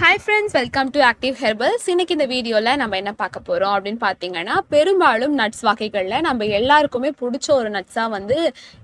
Hi friends, welcome to Active Herbals. இன்னைக்கு இந்த வீடியோல நம்ம என்ன பார்க்க போறோம் அப்படின்னு பார்த்தீங்கன்னா, பெரும்பாலும் நட்ஸ் வகைகள்ல நம்ம எல்லாருக்குமே பிடிச்ச ஒரு நட்ஸா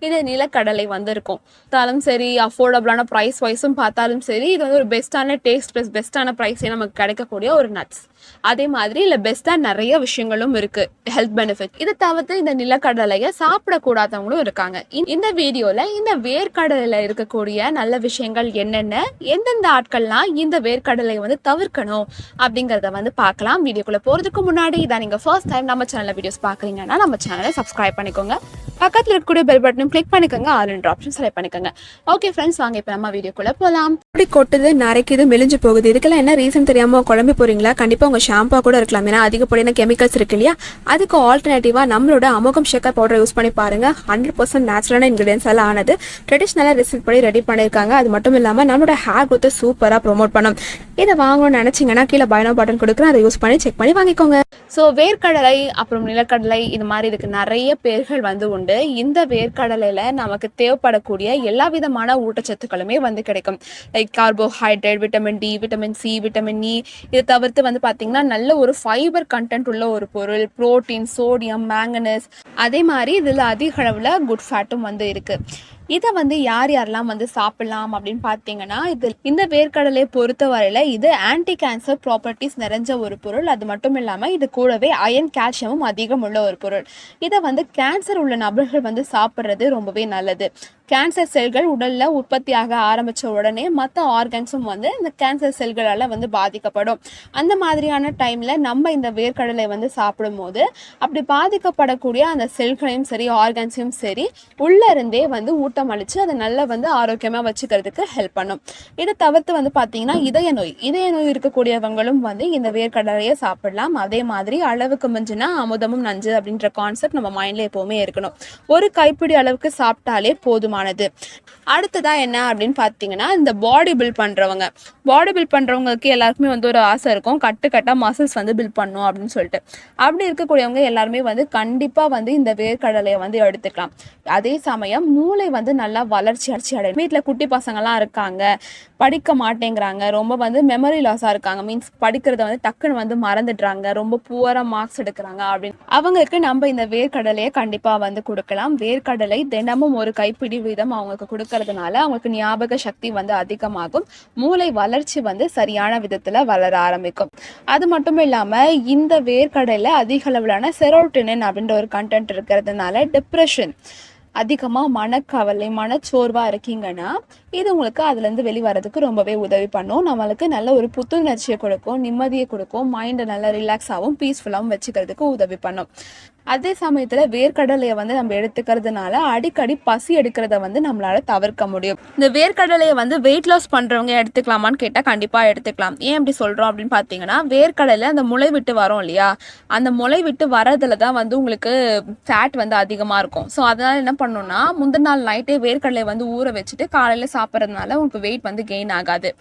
இது நிலக்கடலை இருக்கும். பார்த்தாலும் சரி, அஃபோர்டபுளான பிரைஸ் வைஸும் பார்த்தாலும் சரி, இது ஒரு பெஸ்ட்டான டேஸ்ட் ப்ளஸ் பெஸ்ட்டான பிரைஸே நமக்கு கிடைக்கக்கூடிய ஒரு நட்ஸ். அதே மாதிரி இல்ல பெஸ்டா நிறைய விஷயங்களும் இருக்கு ஹெல்த் பெனிஃபிட். இதை தவிர்த்து இந்த நிலக்கடலையை சாப்பிடக்கூடாதவங்களும் இருக்காங்க. இந்த வீடியோல இந்த வேர்க்கடலையில இருக்கக்கூடிய நல்ல விஷயங்கள் என்னென்ன, எந்தெந்த ஆட்கள்லாம் இந்த வேர்க்கடலை தவிர்க்கணும் அப்படிங்கறத பார்க்கலாம். வீடியோக்குள்ள போறதுக்கு முன்னாடி இதான் நீங்க ஃபர்ஸ்ட் டைம் நம்ம சேனல்ல வீடியோஸ் பாக்குறீங்கன்னா நம்ம சேனலை சப்ஸ்கிரைப் பண்ணிக்கோங்க. பக்கத்துல இருக்கக்கூடிய பெல் பட்டனும் கிளிக் பண்ணிக்கோங்க. ஆல் என்ற ஆப்ஷன் செலக்ட் பண்ணிக்கோங்க. ஓகே ஃப்ரெண்ட்ஸ், வாங்க இப்போ நம்ம வீடியோக்குள்ள போலாம். இப்படி கொட்டுது, நரைக்குது, மெலிஞ்சு போகுது, இதுக்கெல்லாம் என்ன ரீசன் தெரியாம குழம்பி போறீங்களா? கண்டிப்பா உங்க ஷாம்பா கூட இருக்கலாம். ஏன்னா அதிகப்படியான கெமிக்கல்ஸ் இருக்கு இல்லையா? அதுக்கு ஆல்டர்னேட்டிவா நம்மளோட அமுகம் ஷேக்கர் பவுடர் யூஸ் பண்ணி பாருங்க. 100% நேச்சுரலான இன்கிரிடியன்ஸ் எல்லாம் ஆனது, ட்ரெடிஷ்னலா ரெசிபி படி ரெடி பண்ணிருக்காங்க. அது மட்டும் இல்லாம நம்மளோட ஹேர் குரோத்தை சூப்பரா ப்ரொமோட் பண்ணும். இதை வாங்கணும்னு நினைச்சீங்கன்னா கீழே பை நவ் பட்டன் கொடுக்குறேன், அதை யூஸ் பண்ணி செக் பண்ணி வாங்கிக்கோங்க. ஸோ வேர்க்கடலை அப்புறம் நிலக்கடலை இது மாதிரி இதுக்கு நிறைய பேர்கள் உண்டு. இந்த வேர்க்கடலையில நமக்கு தேவைப்படக்கூடிய எல்லா விதமான ஊட்டச்சத்துக்களுமே கிடைக்கும். Like carbohydrate, vitamin D, vitamin C, vitamin E. இதை தவிர்த்து பார்த்தீங்கன்னா நல்ல ஒரு ஃபைபர் கண்டென்ட் உள்ள ஒரு பொருள், புரோட்டீன், சோடியம், மேங்கனஸ். அதே மாதிரி இதில் அதிக அளவில் குட் ஃபேட்டும் இருக்கு. இதை யார் யாரெல்லாம் சாப்பிடலாம் அப்படின்னு பார்த்தீங்கன்னா, இந்த வேர்க்கடலையை பொறுத்த வரையில இது ஆன்டி கேன்சர் ப்ராப்பர்ட்டிஸ் நிறைஞ்ச ஒரு பொருள். அது மட்டும் இல்லாமல் இது கூடவே அயன், கால்சியமும் அதிகம் உள்ள ஒரு பொருள். இதை கேன்சர் உள்ள நபர்கள் சாப்பிட்றது ரொம்பவே நல்லது. கேன்சர் செல்கள் உடல்ல உற்பத்தியாக ஆரம்பிச்ச உடனே மற்ற ஆர்கன்ஸும் இந்த கேன்சர் செல்களால் பாதிக்கப்படும். அந்த மாதிரியான டைம்ல நம்ம இந்த வேர்க்கடலை சாப்பிடும் போது அப்படி பாதிக்கப்படக்கூடிய அந்த செல்களையும் சரி, ஆர்கன்ஸையும் சரி உள்ள இருந்தே ஊட்டம் அளிச்சு அதை நல்லா ஆரோக்கியமா வச்சுக்கிறதுக்கு ஹெல்ப் பண்ணும். இதை தவிர்த்து பார்த்தீங்கன்னா இதய நோய் இருக்கக்கூடியவங்களும் இந்த வேர்க்கடலையை சாப்பிடலாம். அதே மாதிரி அளவுக்கு மிஞ்சினா அமுதமும் நஞ்சு அப்படின்ற கான்செப்ட் நம்ம மைண்ட்ல எப்பவுமே இருக்கணும். ஒரு கைப்பிடி அளவுக்கு சாப்பிட்டாலே போதும். அடுத்ததா என்ன அப்படின்னு பாத்தீங்கன்னா, இந்த பாடி பில்ட் பண்றவங்களுக்கு எல்லாருக்குமே ஒரு ஆசை இருக்கும், கட்டா மசில்ஸ் பில்ட் பண்ணும் அப்படின்னு சொல்லிட்டு. அப்படி இருக்கக்கூடியவங்க எல்லாருமே கண்டிப்பா இந்த வேர்க்கடலையை எடுத்துக்கலாம். அதே சமயம் மூளை நல்லா வளர்ச்சி அடையும். வீட்டுல குட்டி பசங்க எல்லாம் இருக்காங்க, படிக்க மாட்டேங்கிறாங்க, ரொம்ப மெமரி லாஸா இருக்காங்க, மீன்ஸ் படிக்கிறத டக்குன்னு மறந்துடுறாங்க, ரொம்ப புவரா மார்க்ஸ் எடுக்கிறாங்க அப்படின்னு அவங்களுக்கு நம்ம இந்த வேர்க்கடலையை கண்டிப்பா கொடுக்கலாம். வேர்க்கடலை தினமும் ஒரு கைப்பிடி வீதம் அவங்களுக்கு கொடுக்கறதுனால அவங்களுக்கு ஞாபக சக்தி அதிகமாகும், மூளை வளர்ச்சி சரியான விதத்துல வளர ஆரம்பிக்கும். அது மட்டும் இல்லாம இந்த வேர்க்கடையில அதிக அளவிலான செரோட்டோனின் அப்படின்ற ஒரு கண்டென்ட் இருக்கிறதுனால டிப்ரெஷன், அதிகமா மனக்கவலை, மனச்சோர்வா இருக்கீங்கன்னா இது உங்களுக்கு அதுல இருந்து வெளிவரதுக்கு ரொம்பவே உதவி பண்ணும். நம்மளுக்கு நல்ல ஒரு புத்துணர்ச்சியை கொடுக்கும், நிம்மதியை கொடுக்கும், மைண்டை நல்லா ரிலாக்ஸாகவும் பீஸ்ஃபுல்லாகவும் வச்சுக்கிறதுக்கு உதவி பண்ணும். அதே சமயத்துல வேர்க்கடலையை நம்ம எடுத்துக்கிறதுனால அடிக்கடி பசி எடுக்கிறத நம்மளால தவிர்க்க முடியும். இந்த வேர்க்கடலையை வெயிட் லாஸ் பண்றவங்க எடுத்துக்கலாமான்னு கேட்டா கண்டிப்பா எடுத்துக்கலாம். ஏன் அப்படி சொல்றோம் அப்படின்னு பாத்தீங்கன்னா, வேர்க்கடலை அந்த முளை விட்டு வரும் இல்லையா, அந்த முளை விட்டு வரதுலதான் உங்களுக்கு ஃபேட் அதிகமா இருக்கும். ஸோ அதனால என்ன பண்ணணும்னா, முந்தின நாள் நைட்டே வேர்க்கடலையை ஊற வச்சுட்டு காலையில சாப்பிட்றதுனால உங்களுக்கு வெயிட் கெயின் ஆகாது.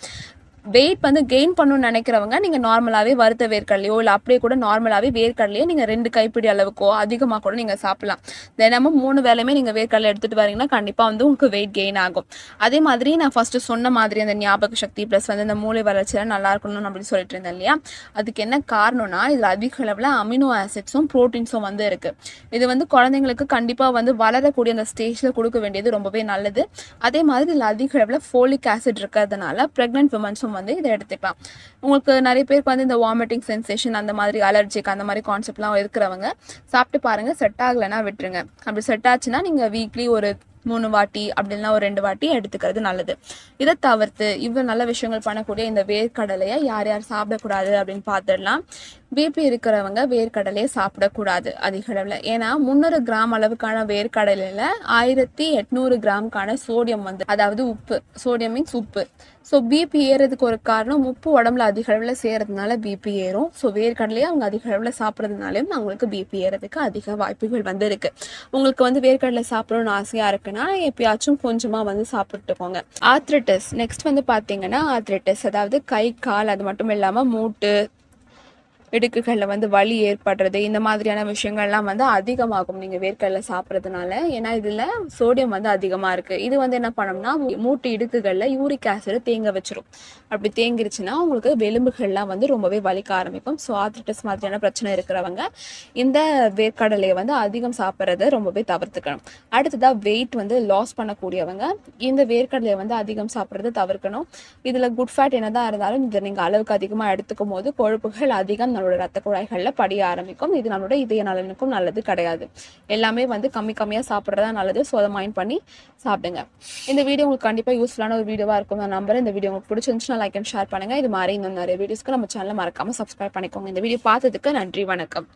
வெயிட் கெயின் பண்ணணும்னு நினைக்கிறவங்க நீங்க நார்மலாவே வறுத்த வேர்க்கடலையோ இல்லை அப்படியே கூட நார்மலாவே வேர்க்கடலையோ நீங்க 2 கைப்பிடி அளவுக்கோ அதிகமாக கூட நீங்க சாப்பிடலாம். தினமும் 3 வேளையுமே நீங்க வேர்க்கடலை எடுத்துட்டு வரீங்கன்னா கண்டிப்பா உங்களுக்கு வெயிட் கெயின் ஆகும். அதே மாதிரி நான் ஃபர்ஸ்ட் சொன்ன மாதிரி அந்த ஞாபக சக்தி பிளஸ் இந்த மூளை வளர்ச்சியெல்லாம் நல்லா இருக்கணும் அப்படின்னு சொல்லிட்டு இருந்தேன் இல்லையா, அதுக்கு என்ன காரணம்னா இதுல அதிக அளவில் அமினோ ஆசிட்ஸும் ப்ரோட்டீன்ஸும் இருக்கு. இது குழந்தைங்களுக்கு கண்டிப்பா வளரக்கூடிய அந்த ஸ்டேஜ்ல கொடுக்க வேண்டியது ரொம்பவே நல்லது. அதே மாதிரி இதுல அதிக அளவில் ஃபோலிக் ஆசிட் இருக்கிறதுனால பிரெக்னன்ட் விமன்ஸும் இதை எடுத்துக்கலாம். உங்களுக்கு நிறைய பேருக்கு இந்த வாமிட்டிங் சென்சேஷன், அந்த மாதிரி அலர்ஜிக், அந்த மாதிரி கான்செப்ட்லாம் இருக்கிறவங்க சாப்பிட்டு பாருங்க. செட் ஆகலைன்னா விட்டுருங்க. அப்படி செட் ஆச்சுன்னா நீங்க வீக்லி ஒரு 3 வாட்டி அப்படின்னா ஒரு 2 வாட்டி எடுத்துக்கிறது நல்லது. இதை தவிர்த்து இவ்வளவு நல்ல விஷயங்கள் பண்ணக்கூடிய இந்த வேர்க்கடலையை யார் யார் சாப்பிடக்கூடாது அப்படின்னு பார்த்துடலாம். பிபி இருக்கிறவங்க வேர்க்கடலையை சாப்பிடக்கூடாது அதிக அளவில். ஏன்னா 300 கிராம் அளவுக்கான வேர்க்கடலையில 1800 கிராமுக்கான சோடியம் அதாவது உப்பு, சோடியம் மீன்ஸ் உப்பு. ஸோ பிபி ஏறதுக்கு ஒரு காரணம் உப்பு உடம்புல அதிக அளவில் சேரதுனால பிபி ஏறும். ஸோ வேர்க்கடலையை அவங்க அதிக அளவில் சாப்பிட்றதுனாலையும் அவங்களுக்கு பிபி ஏறதுக்கு அதிக வாய்ப்புகள் இருக்கு. உங்களுக்கு வேர்க்கடலை சாப்பிடணும்னு ஆசையா இருக்குன்னா எப்பயாச்சும் கொஞ்சமா சாப்பிட்டுக்கோங்க. ஆர்த்ரைட்டிஸ் நெக்ஸ்ட் பாத்தீங்கன்னா ஆர்த்ரைட்டிஸ் அதாவது கை கால், அது மட்டும் இல்லாம மூட்டு, இடுக்குகளில் வந்து வலி ஏற்படுறது இந்த மாதிரியான விஷயங்கள்லாம் வந்து அதிகமாகும் நீங்கள் வேர்க்கடலை சாப்பிட்றதுனால. ஏன்னா இதில் சோடியம் வந்து அதிகமாக இருக்குது. இது வந்து என்ன பண்ணோம்னா மூட்டு இடுக்குகளில் யூரிக் ஆசிட் தேங்க வச்சிரும். அப்படி தேங்கிருச்சுன்னா உங்களுக்கு எலும்புகள்லாம் வந்து ரொம்பவே வலிக்க ஆரம்பிக்கும். ஸோ ஆர்த்ரிட்டிஸ் மாதிரியான பிரச்சனை இருக்கிறவங்க இந்த வேர்க்கடலையை வந்து அதிகம் சாப்பிட்றத ரொம்பவே தவிர்த்துக்கணும். அடுத்ததாக வெயிட் வந்து லாஸ் பண்ணக்கூடியவங்க இந்த வேர்க்கடலையை வந்து அதிகம் சாப்பிட்றத தவிர்க்கணும். இதில் குட் ஃபேட் என்னதான் இருந்தாலும் இதை நீங்கள் அளவுக்கு அதிகமாக எடுத்துக்கும் போது கொழுப்புகள் அதிகம் நம்மளோட ரத்த குழாய்களில் படிய ஆரம்பிக்கும். இது நம்மளோட இதய நலனுக்கும் நல்லது கிடையாது. எல்லாமே வந்து கம்மியாக சாப்பிட்றதா நல்லது. ஸோ அதை மைண்ட் பண்ணி சாப்பிடுங்க. இந்த வீடியோ உங்களுக்கு கண்டிப்பாக யூஸ்ஃபுல்லான ஒரு வீடியோவாக இருக்கும் நான் நம்புறேன். இந்த வீடியோ உங்களுக்கு பிடிச்சிருந்துச்சுன்னா லைக் அண்ட் ஷேர் பண்ணுங்கள். இது மாதிரி இன்னும் நிறைய வீடியோஸ்க்கு நம்ம சேனலை மறக்காமல் சப்ஸ்கிரைப் பண்ணிக்கோங்க. இந்த வீடியோ பார்த்ததுக்கு நன்றி, வணக்கம்.